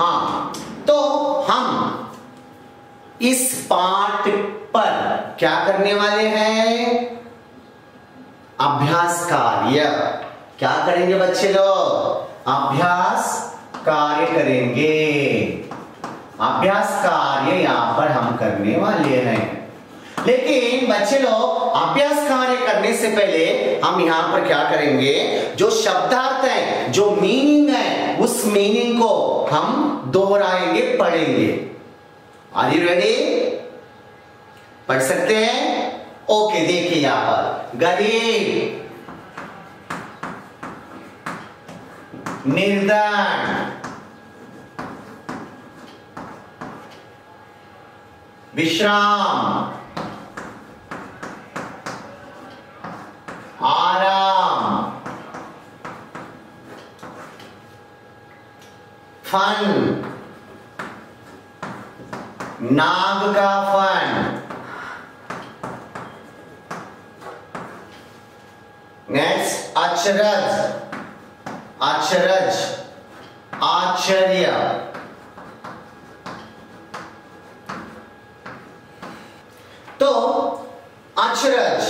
हाँ, तो हम इस पाठ पर क्या करने वाले हैं? अभ्यास कार्य। क्या करेंगे बच्चे लोग? अभ्यास कार्य करेंगे। अभ्यास कार्य यहां पर हम करने वाले हैं। लेकिन बच्चे लोग, अभ्यास कार्य करने से पहले हम यहां पर क्या करेंगे? जो शब्दार्थ है, जो मीनिंग है, उस मीनिंग को हम दोहराएंगे, पढ़ेंगे। Are you ready? पढ़ सकते हैं? ओके, देखिए यहां पर गरीब, निर्धन, विश्राम, आराम, फन, नाग का फन, नेक्स्ट अचरज, अचरज, आश्चर्य, तो अचरज,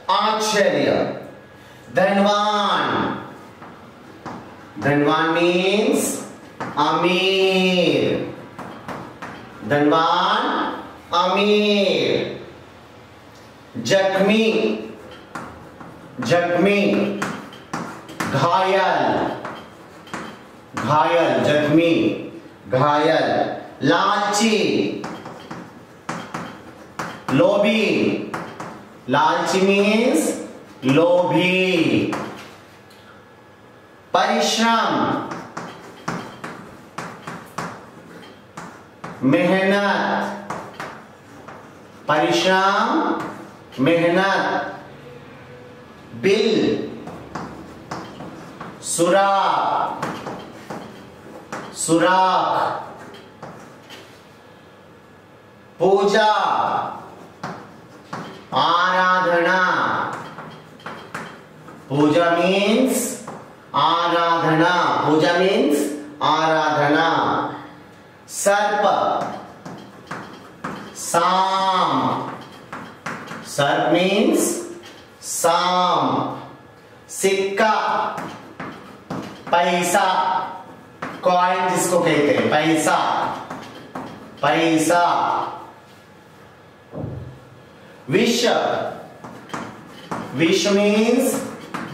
आश्चर्य। धनवान, धनवान मीन्स अमीर, धनवान, अमीर। जख्मी, जख्मी, घायल, घायल, जख्मी, घायल। लालची, लोभी, लालची मीन्स लोभी। परिश्रम, मेहनत, परिश्रम, मेहनत। बिल, सुराख, सुराख। पूजा, आराधना, पूजा मीन्स आराधना, पूजा मीन्स आराधना। सर्प, साम, सर्प मीन्स साम। सिक्का, पैसा, कॉइन जिसको कहते हैं, पैसा, पैसा। विष, विष मीन्स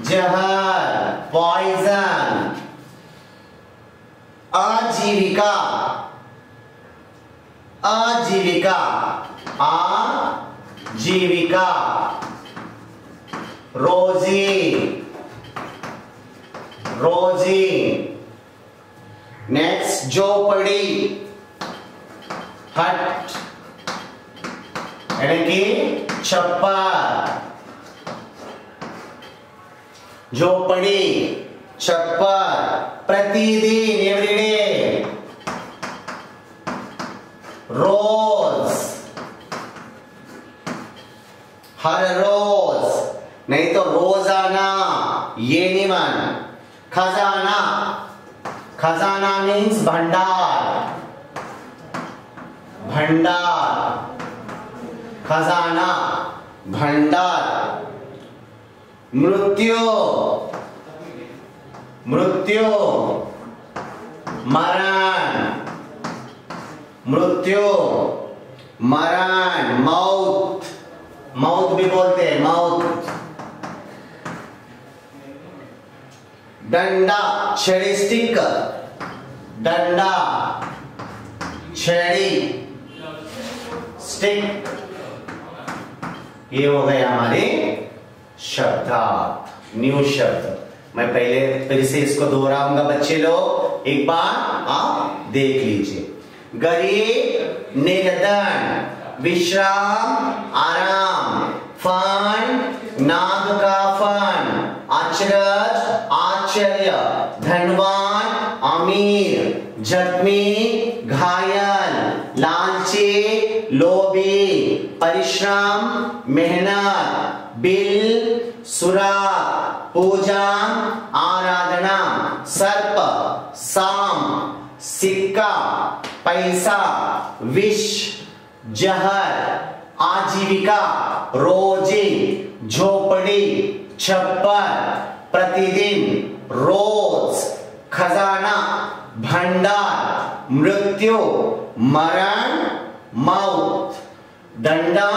जहर, पॉइजन। आजीविका, आजीविका, आजीविका। रोजी, रोजी। नेक्स्ट झोपड़ी, हट, यानी कि छप्पर। झोपड़ी, छप्पर। प्रतिदिन, एवरीडे। रोज, हर रोज, नहीं तो रोजाना, ये नहीं मान। खजाना, खजाना मीन्स भंडार, भंडार। खजाना, भंडार। मृत्यु, मृत्यु, मरण, मृत्यु, मरण। मौत, मौत भी बोलते हैं, मौत। डंडा, छड़ी, स्टिक, डंडा, छड़ी, स्टिक। ये हो गए हमारे शब्दार्थ, न्यू शब्द। मैं पहले फिर से इसको दोहराऊंगा बच्चे लोग, एक बार आप देख लीजिए। गरीब, निर्धन, विश्राम, आराम। फन, नाग का फन। अचरज, आश्चर्य। धनवान, अमीर। जख्मी, घायल। लालची, लोभी। परिश्रम, मेहनत। बिल, सुराग। पूजा, आराधना। सर्प, साम। सिक्का, जीविका, पैसा, विष, जहर, आजीविका, रोजी, झोपड़ी, छप्पर, प्रतिदिन, रोज, खजाना, भंडार, मृत्यु, मरण, मौत, दंडा,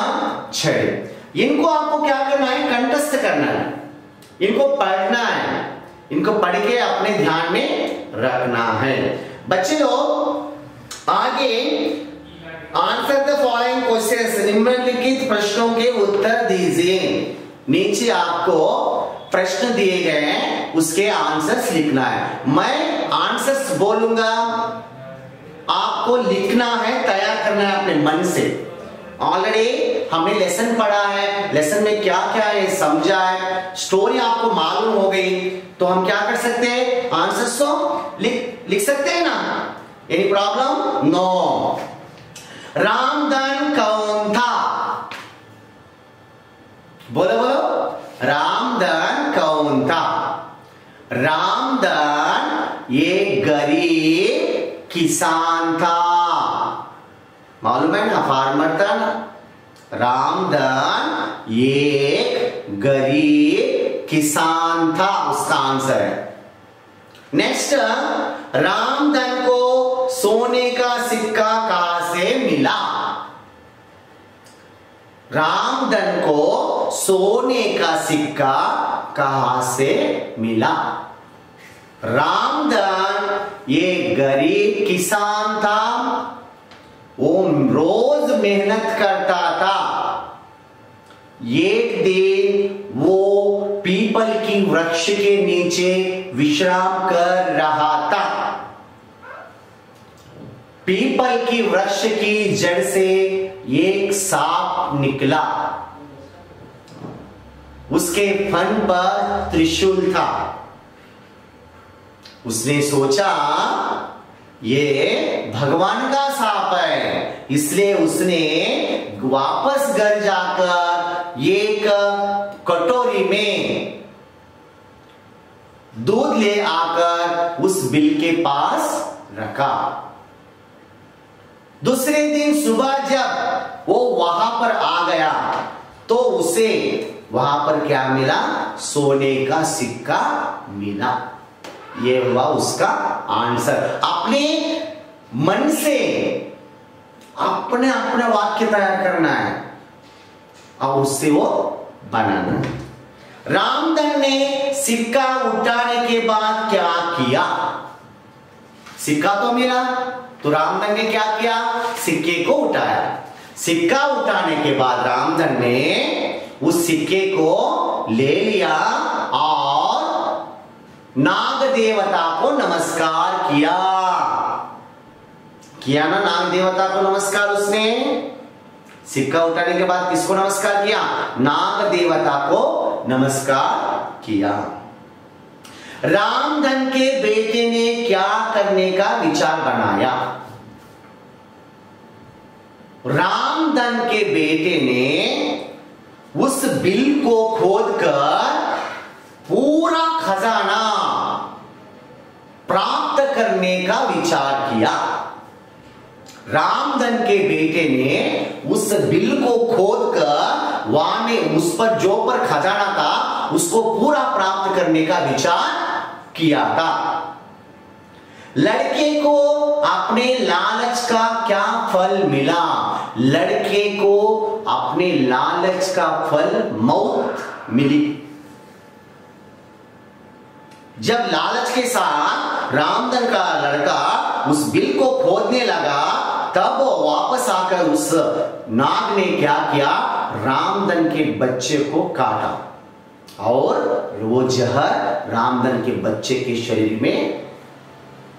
छड़ी। इनको आपको क्या करना है? कंठस्थ करना है, इनको पढ़ना है, इनको पढ़ के अपने ध्यान में रखना है। बच्चे लोग आगे आंसर द फॉलोइंग क्वेश्चंस, निम्नलिखित प्रश्नों के उत्तर दीजिए। नीचे आपको प्रश्न दिए गए हैं, उसके आंसर्स लिखना है। मैं आंसर्स बोलूंगा, आपको लिखना है, तैयार करना है अपने मन से। ऑलरेडी हमने लेसन पढ़ा है, लेसन में क्या क्या है समझा है, स्टोरी आपको मालूम हो गई, तो हम क्या कर सकते हैं? आंसर्स तो लिख सकते हैं ना? Any problem? नो। रामधन कौन था? बोलो बोलो, रामधन कौन था? रामधन एक गरीब किसान था। मालूम है ना, फार्मर था ना। रामधन एक गरीब किसान था, उसका आंसर है। नेक्स्ट, रामधन को सोने का सिक्का कहां से मिला? रामधन को सोने का सिक्का कहां से मिला? रामधन एक गरीब किसान था, वो रोज मेहनत करता था। एक दिन वो पीपल की वृक्ष के नीचे विश्राम कर रहा था। पीपल की वृक्ष की जड़ से एक सांप निकला, उसके फन पर त्रिशूल था। उसने सोचा ये भगवान का सांप है, इसलिए उसने वापस घर जाकर एक कटोरी में दूध ले आकर उस बिल के पास रखा। दूसरे दिन सुबह जब वो वहां पर आ गया तो उसे वहां पर क्या मिला? सोने का सिक्का मिला। ये हुआ उसका आंसर। अपने मन से अपने अपने वाक्य तैयार करना है और उससे वो बनाना है। रामधन ने सिक्का उठाने के बाद क्या किया? सिक्का तो मिला, तो रामधन ने क्या किया? सिक्के को उठाया। सिक्का उठाने के बाद रामधन ने उस सिक्के को ले लिया और नाग देवता को नमस्कार किया। किया ना नाग देवता को नमस्कार उसने? सिक्का उठाने के बाद किसको नमस्कार किया? नाग देवता को नमस्कार किया। रामधन के बेटे ने क्या करने का विचार बनाया? रामधन के बेटे ने उस बिल को खोदकर पूरा खजाना प्राप्त करने का विचार किया। रामधन के बेटे ने उस बिल को खोदकर वहां में उस पर जो पर खजाना था उसको पूरा प्राप्त करने का विचार किया था। लड़के को अपने लालच का क्या फल मिला? लड़के को अपने लालच का फल मौत मिली। जब लालच के साथ रामधन का लड़का उस बिल को खोदने लगा तब वो वापस आकर उस नाग ने क्या किया? रामधन के बच्चे को काटा और वो जहर रामधन के बच्चे के शरीर में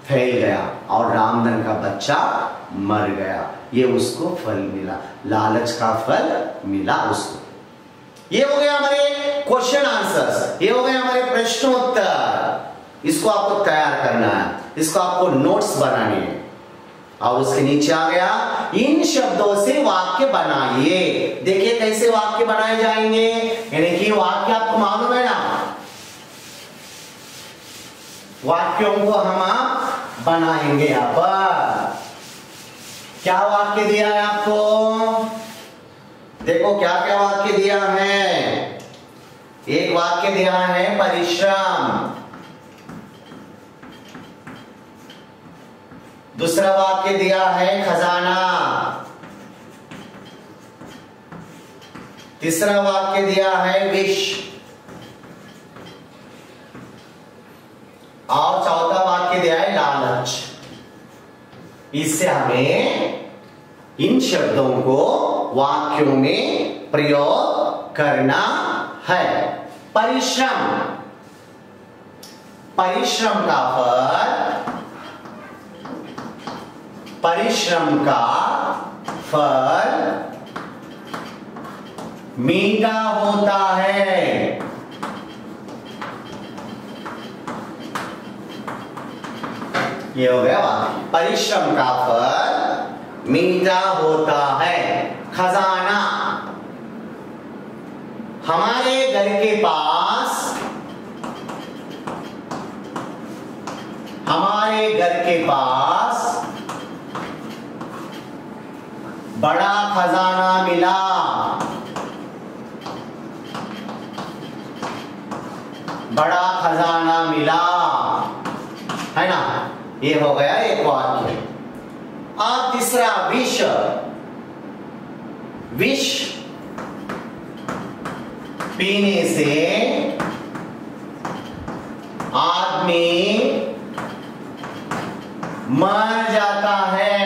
फैल गया और रामधन का बच्चा मर गया। ये उसको फल मिला, लालच का फल मिला उसको। ये हो गया हमारे क्वेश्चन आंसर्स, ये हो गए हमारे प्रश्नोत्तर। इसको आपको तैयार करना है, इसको आपको नोट्स बनाने हैं। और उसके नीचे आ गया इन शब्दों से वाक्य बनाइए। देखिए कैसे वाक्य बनाए जाएंगे, यानी कि वाक्य आपको मालूम है ना, वाक्यों को हम बनाएंगे यहाँ पर। क्या वाक्य दिया है आपको? देखो क्या क्या वाक्य दिया है। एक वाक्य दिया है परिश्रम, दूसरा वाक्य दिया है खजाना, तीसरा वाक्य दिया है विष, और चौथा वाक्य दिया है लालच। इससे हमें इन शब्दों को वाक्यों में प्रयोग करना है। परिश्रम, परिश्रम का फल, परिश्रम का फल मीठा होता है। ये हो गया वाक्य। परिश्रम का फल मीठा होता है। खजाना, हमारे घर के पास, हमारे घर के पास बड़ा खजाना मिला। बड़ा खजाना मिला, है ना? ये हो गया एक वाक्य। अब तीसरा विष, विष पीने से आदमी मर जाता है।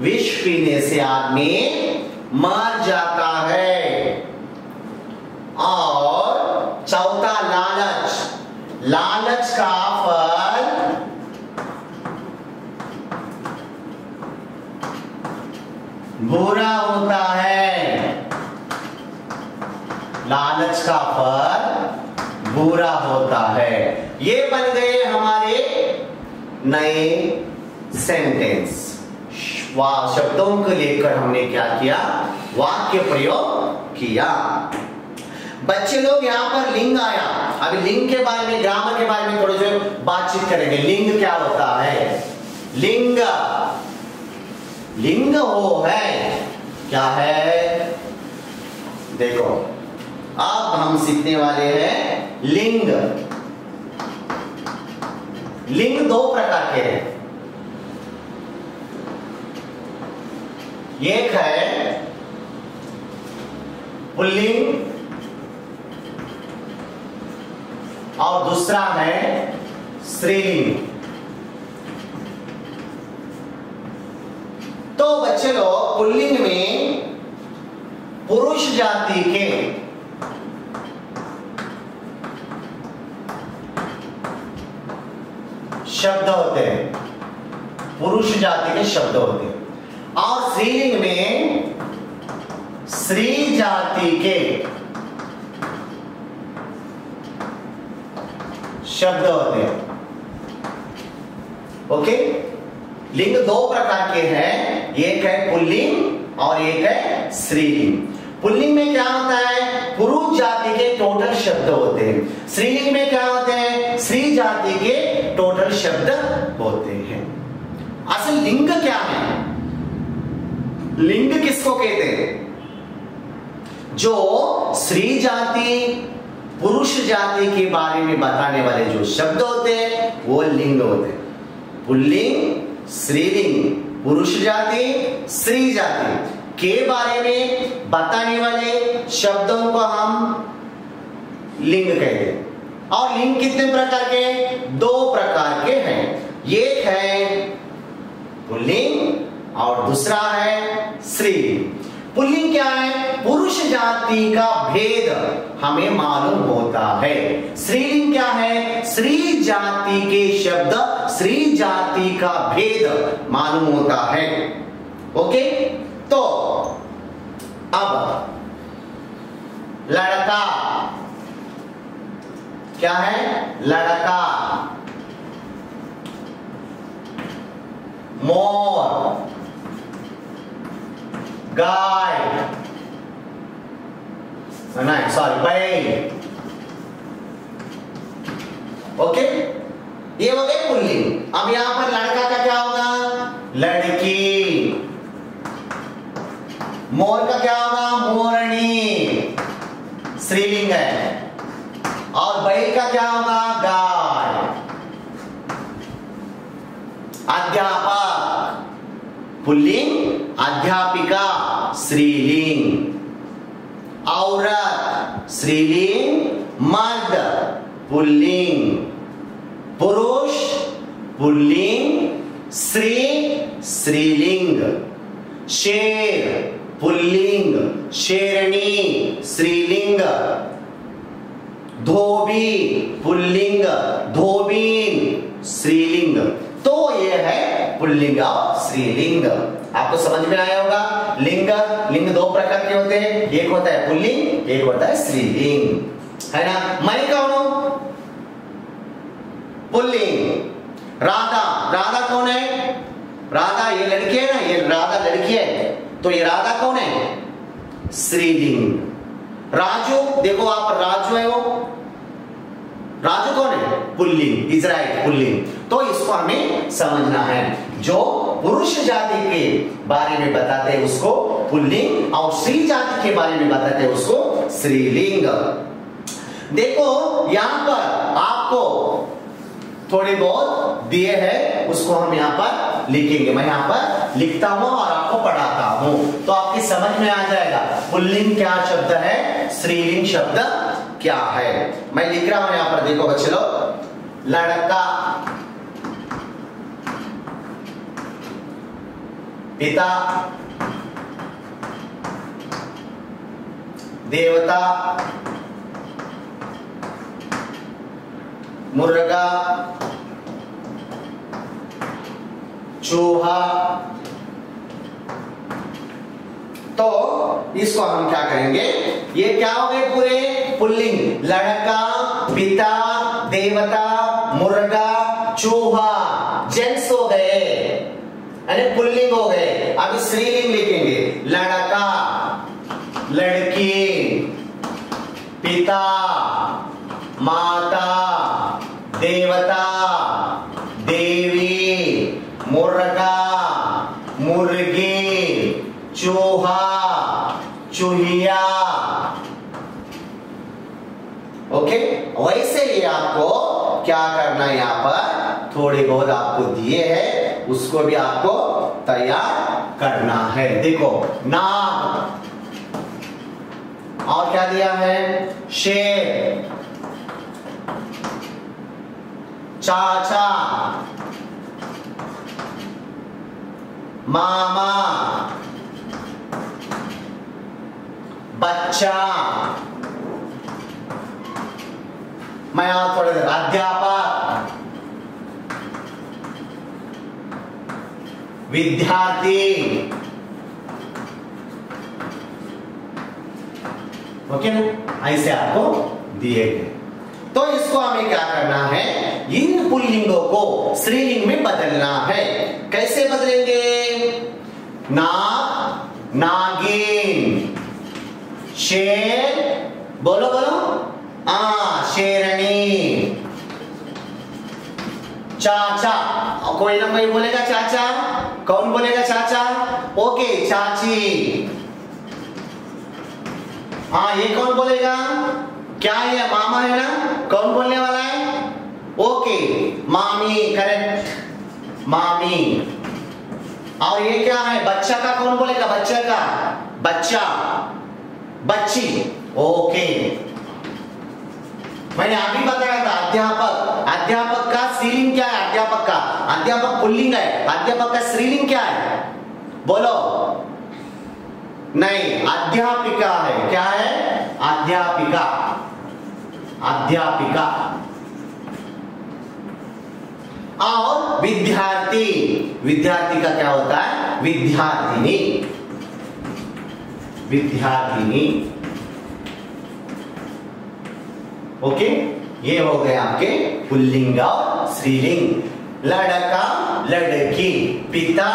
विष पीने से आदमी मर जाता है। और चौथा लालच, लालच का फल बुरा होता है। लालच का फल बुरा होता है। ये बन गए हमारे नए सेंटेंस। शब्दों को लेकर हमने क्या किया? वाक्य प्रयोग किया। बच्चे लोग यहाँ पर लिंग आया। अभी लिंग के बारे में, ग्रामर के बारे में थोड़ी सी बातचीत करेंगे। लिंग क्या होता है? लिंग, लिंग वो है, क्या है? देखो अब हम सीखने वाले हैं लिंग। लिंग दो प्रकार के हैं। एक है पुल्लिंग और दूसरा है स्त्रीलिंग। तो बच्चे लोग पुल्लिंग में पुरुष जाति के शब्द होते हैं, पुरुष जाति के शब्द होते हैं। और स्त्रीलिंग में स्त्री जाति के शब्द होते हैं। ओके, लिंग दो प्रकार के हैं, एक है पुल्लिंग और एक है स्त्रीलिंग। पुल्लिंग में क्या होता है? पुरुष जाति के टोटल शब्द होते हैं। स्त्रीलिंग में क्या होते हैं? स्त्री जाति के टोटल शब्द होते हैं। असल लिंग क्या है? लिंग किसको कहते हैं? जो स्त्री जाति पुरुष जाति के बारे में बताने वाले जो शब्द होते हैं वो लिंग होते हैं। पुल्लिंग, स्त्रीलिंग, पुरुष जाति, स्त्री जाति के बारे में बताने वाले शब्दों को हम लिंग कहते हैं। और लिंग कितने प्रकार के? दो प्रकार के हैं। एक है पुल्लिंग और दूसरा है स्त्रीलिंग। पुल्लिंग क्या है? पुरुष जाति का भेद हमें मालूम होता है। स्त्रीलिंग क्या है? स्त्री जाति के शब्द, स्त्री जाति का भेद मालूम होता है। ओके, तो अब लड़का क्या है? लड़का। मोर, गाय, नहीं सॉरी, बैल। ओके, ये हो गए पुल्लिंग। अब यहां पर लड़का का क्या होगा? लड़की। मोर का क्या होगा? मोरनी, स्त्रीलिंग है। और बैल का क्या होगा? गाय। अध्यापक पुल्लिंग, अध्यापिका स्त्रीलिंग। औरत स्त्रीलिंग, मर्द पुल्लिंग। पुरुष पुल्लिंग, स्त्री स्त्रीलिंग। शेर पुल्लिंग, शेरनी स्त्रीलिंग। धोबी पुल्लिंग, धोबीन स्त्रीलिंग। तो ये है पुल्लिंग और स्त्रीलिंग। आपको समझ में आया होगा। लिंग, लिंग दो प्रकार के होते हैं, एक होता है पुल्लिंग, एक होता है स्त्रीलिंग, है ना। मैं कौन हूं? पुल्लिंग। राधा, राधा कौन है? राधा ये लड़की है ना, ये राधा लड़की है, तो ये राधा कौन है? स्त्रीलिंग। राजू, देखो आप राजू है, वो राजू कौन है? Pulling, Israel pulling. तो इसको हमें समझना है। जो पुरुष जाति के बारे में बताते हैं उसको पुल्लिंग, और स्त्री जाति के बारे में बताते हैं उसको स्त्रीलिंग। देखो यहां पर आपको थोड़े बहुत दिए हैं, उसको हम यहाँ पर लिखेंगे। मैं यहाँ पर लिखता हूं और आपको पढ़ाता हूं, तो आपकी समझ में आ जाएगा पुल्लिंग क्या शब्द है, स्त्रीलिंग शब्द क्या है। मैं लिख रहा हूं यहाँ पर, देखो बच्चे लोग। लड़का, पिता, देवता, मुर्गा, चूहा। तो इसको हम क्या करेंगे? ये क्या हो गए पूरे? पुल्लिंग। लड़का, पिता, देवता, मुर्गा, चूहा, जेंट्स हो गए, यानी पुल्लिंग हो गए। अब स्त्रीलिंग लिखेंगे। लड़का, लड़की, पिता, माता, देवता, देवी, मुर्गा, मुर्गी, चूहा, चूहिया। ओके, वैसे ही आपको क्या करना है, यहाँ पर थोड़े बहुत आपको दिए हैं, उसको भी आपको तैयार करना है। देखो, नाग, और क्या दिया है? शेर, चाचा, मामा, बच्चा। मैं और थोड़े देर, अध्यापक, विद्यार्थी। ओके ना, ऐसे आपको दिए गए। तो इसको हमें क्या करना है? इन पुल्लिंगों को स्त्रीलिंग में बदलना है। कैसे बदलेंगे? नाग, नागिन, शेर, बोलो बोलो, शेरनी, चाचा। कोई ना कोई बोलेगा चाचा, कौन बोलेगा चाचा? ओके, चाची। ये कौन बोलेगा? क्या है? मामा है ना, कौन बोलने वाला है? ओके, मामी, करेक्ट, मामी। और ये क्या है? बच्चा का कौन बोलेगा? बच्चा का, बच्चा, बच्ची। ओके, मैंने अभी बताया था अध्यापक। अध्यापक का स्त्रीलिंग क्या है? अध्यापक का, अध्यापक पुल्लिंग है, अध्यापक का स्त्रीलिंग क्या है? बोलो। नहीं, अध्यापिका है। क्या है? अध्यापिका, अध्यापिका। और विद्यार्थी, विद्यार्थी का क्या होता है? विद्यार्थिनी, विद्यार्थिनी। ओके, ये हो गए आपके पुल्लिंग और स्त्रीलिंग। लड़का, लड़की, पिता,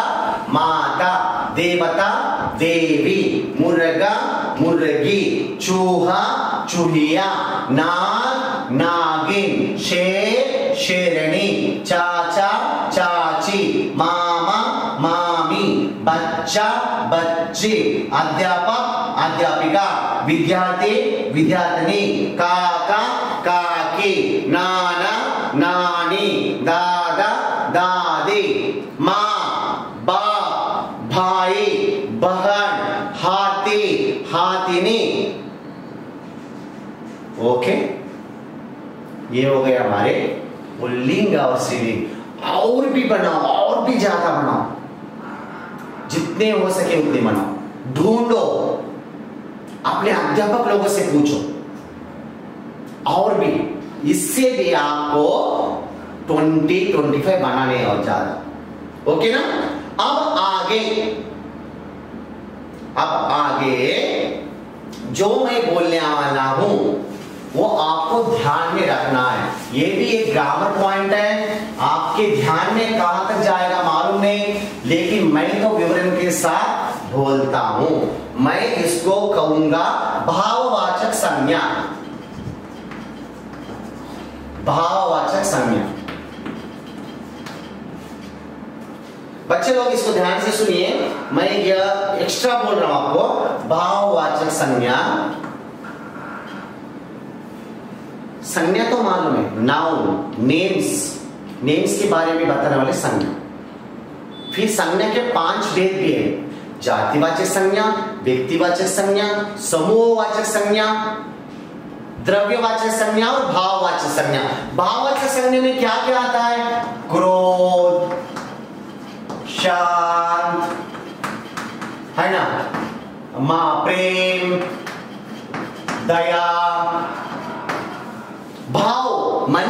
माता, देवता, देवी, मुर्गा, मुर्गी, चूहा, चूहिया, नाग, नागिन, शेर, शेरनी, चाचा चाची, मामा मामी, बच्चा बच्ची, अध्यापक अध्यापिका, विद्यार्थी विद्यार्थिनी, काका काकी, नाना नानी, दादा दादी, माँ बाप, भाई बहन, हाथी हाथिनी। ओके, ये हो गए हमारे पुल्लिंग और स्त्रीलिंग। और भी बनाओ, और भी ज्यादा बनाओ, जितने हो सके उतने बनाओ। ढूंढो, अपने अध्यापक लोगों से पूछो, और भी, इससे भी आपको 20-25 बनाने और ज्यादा। ओके ना। अब आगे जो मैं बोलने वाला हूं वो आपको ध्यान में रखना है। ये भी एक ग्रामर पॉइंट है, आपके ध्यान में कहां तक जाएगा मालूम नहीं, लेकिन मैं तो विवरण के साथ बोलता हूं। मैं इसको कहूंगा भाववाचक संज्ञा। भाववाचक संज्ञा। बच्चे लोग इसको ध्यान से सुनिए, मैं यह एक्स्ट्रा बोल रहा हूं आपको। भाववाचक संज्ञा, संज्ञा तो मालूम है, नाउन, नेम्स के बारे में बताने वाले संज्ञा। फिर संज्ञा के 5 भेद भी है, जातिवाचक संज्ञा, व्यक्तिवाचक संज्ञा, समूहवाचक संज्ञा, द्रव्यवाचक संज्ञा और भाववाचक संज्ञा। भाववाचक संज्ञा में क्या क्या आता है? क्रोध, शांत, है ना, प्रेम, दया, भाव, मन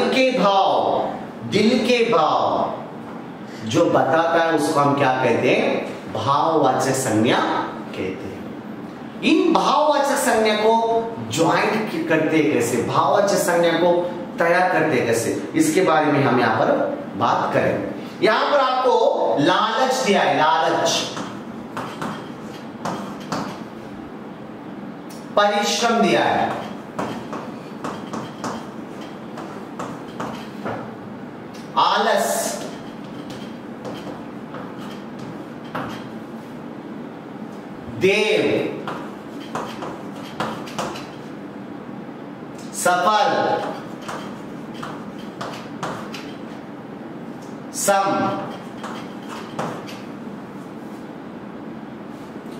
के भाव, दिल के भाव जो बताता है उसको हम क्या कहते हैं? भाववाचक संज्ञा कहते हैं। इन भाववाचक संज्ञा को ज्वाइंट करते कैसे, भाववाचक संज्ञा को तैयार करते कैसे, इसके बारे में हम यहां पर बात करेंगे। यहां पर आपको लालच दिया है, लालच, परिश्रम दिया है, आलस, देव, सफल, सम।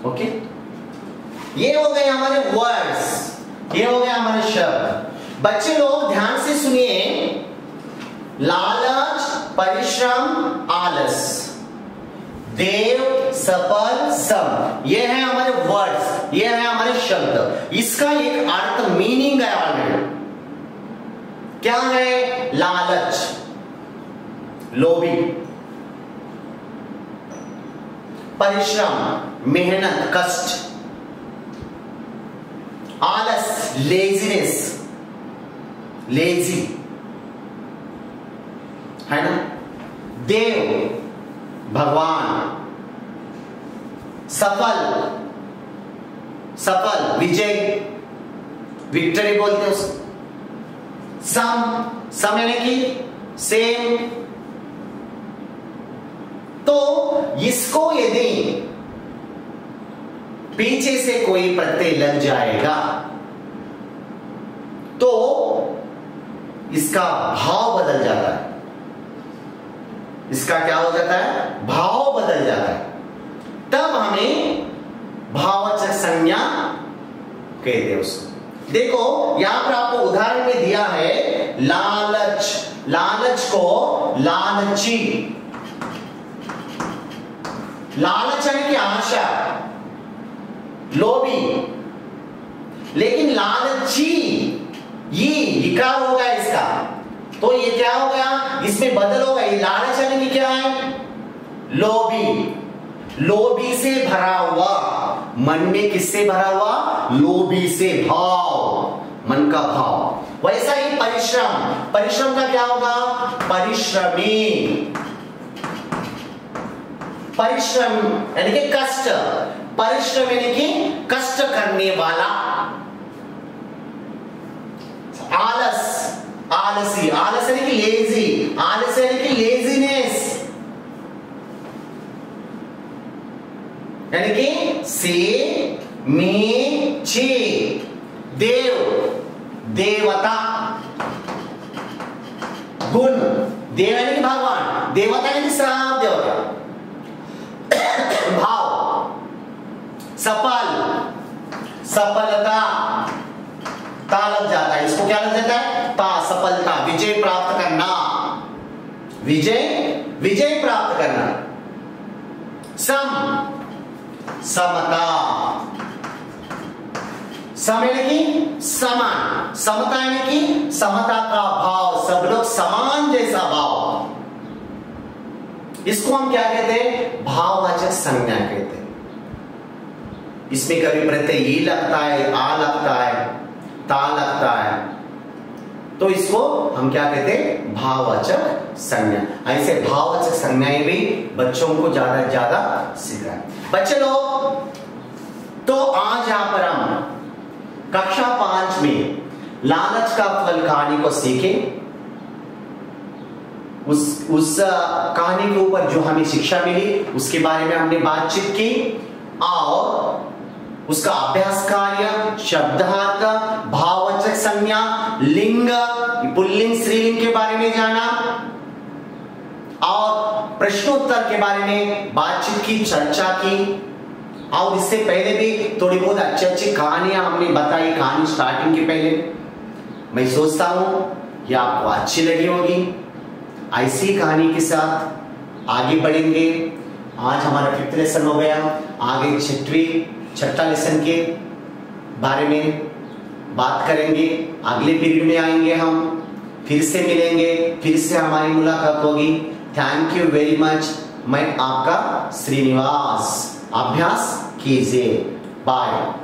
ओके, ये हो गए हमारे वर्ड्स, ये हो गए हमारे शब्द। बच्चे लोग ध्यान से सुनिए, लालच, परिश्रम, आलस, देव, सफल, सम, ये है हमारे वर्ड्स, ये है हमारे शब्द। इसका एक अर्थ, मीनिंग है ऑलरेडी। क्या है? लालच, लोभी, परिश्रम, मेहनत, कष्ट, आलस, लेजीनेस, लेजी, है ना, देव, भगवान, सफल, सफल, विजय, विक्ट्री बोलते हैं उसको, सम यानी कि सेम। तो इसको यदि पीछे से कोई प्रत्यय लग जाएगा तो इसका भाव बदल जाता है। इसका क्या हो जाता है? भाव बदल जाता है। तब हमें भाववाचक संज्ञा कहते हैं उसको। देखो यहां पर आपको उदाहरण में दिया है लालच, लालच को लालची, लालच यानी कि आशा, लोभी, लेकिन लालची ये इकार हो गया इसका, तो ये क्या हो गया? इसमें बदल हो गया। ये लालच यानी कि क्या है? लोभी, लोभी से भरा हुआ, मन में किससे भरा हुआ? लोभी से, भाव, मन का भाव। वैसा ही परिश्रम, परिश्रम का क्या होगा? परिश्रमी, परिश्रम यानी कि कष्ट, परिश्रम यानी कि कष्ट करने वाला। आलस, आलसी, आलस यानी कि लेजी, आलस यानी कि लेजीनेस, यानी कि से में चे, देव, देवता, गुण, देव यानी कि भगवान, देवता यानी कि श्राप देवता, भाव, सफल, सफलता, ता लग जाता है, इसको क्या लग जाता है, ता, सफलता, विजय प्राप्त करना, विजय, विजय प्राप्त करना, सम, समता, सम यानी कि समान, समता यानी कि समता का भाव, सब लोग समान जैसा भाव, इसको हम क्या कहते हैं, भाववाचक संज्ञा कहते हैं। इसमें कभी प्रत्यय ई लगता है, आ लगता है, ता लगता है, तो इसको हम क्या कहते हैं, भाववाचक संज्ञा। ऐसे भाववाचक संज्ञाएं भी बच्चों को ज्यादा से ज्यादा सिखाएं। बच्चे लोग, तो आज यहां पर हम कक्षा 5 में लालच का फल कहानी को सीखें। उस कहानी के ऊपर जो हमें शिक्षा मिली उसके बारे में हमने बातचीत की और उसका अभ्यास कार्य, शब्दार्थ, भाववाचक संज्ञा, लिंग, पुल्लिंग स्त्रीलिंग के बारे में जाना और प्रश्नोत्तर के बारे में बातचीत की, चर्चा की। और इससे पहले भी थोड़ी बहुत अच्छी अच्छी कहानियां हमने बताई कहानी स्टार्टिंग के पहले। मैं सोचता हूं ये आपको अच्छी लगी होगी। ऐसी कहानी के साथ आगे बढ़ेंगे। आज हमारा 5th लेसन हो गया, आगे 6ठा लेसन के बारे में बात करेंगे। अगले पीरियड में आएंगे, हम फिर से मिलेंगे, फिर से हमारी मुलाकात होगी। Thank you very much. मैं आपका श्रीनिवास। अभ्यास कीजिए। बाय।